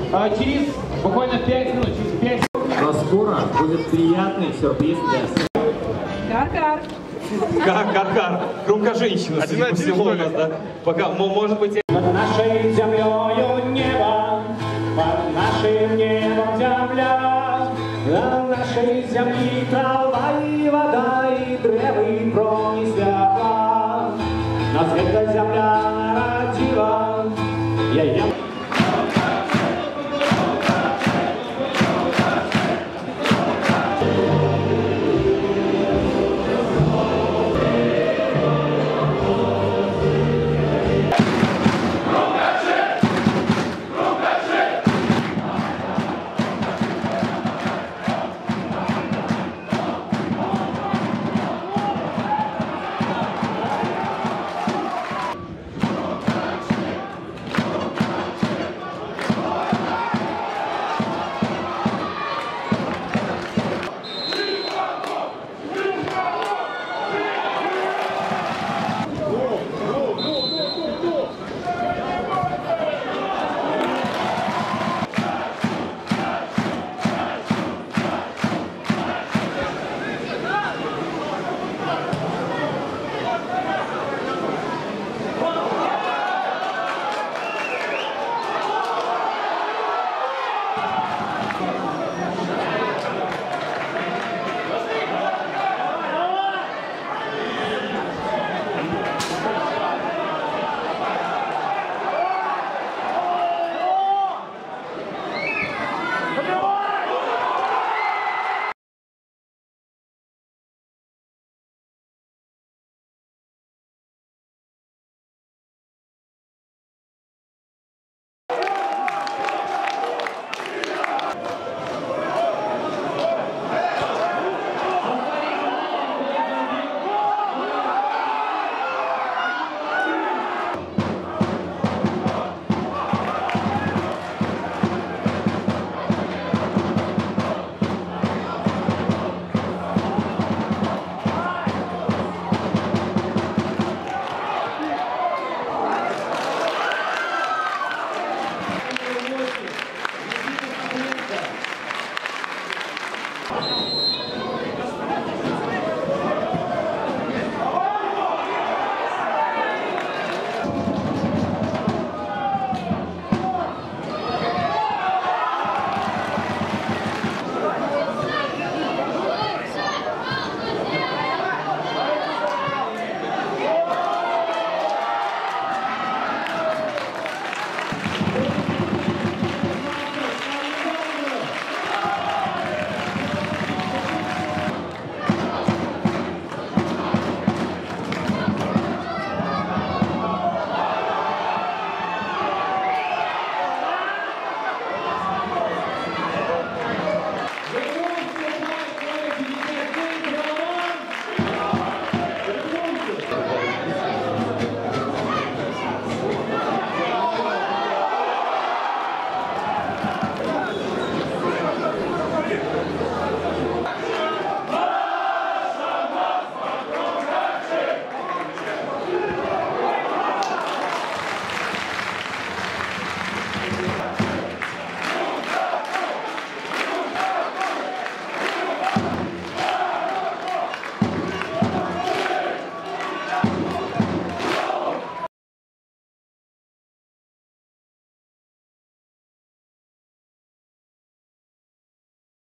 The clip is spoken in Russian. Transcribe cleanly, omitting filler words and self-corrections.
Через буквально 5 минут, через 5. Но скоро будет приятный сюрприз для... Кар-кар. Кар-кар. Громко женщина. Один что ли? Да? Пока, может быть... Над нашей землею небо, под нашим небом земля, на нашей земле трава и вода, и древы пронесла. Нас эта земля родила, я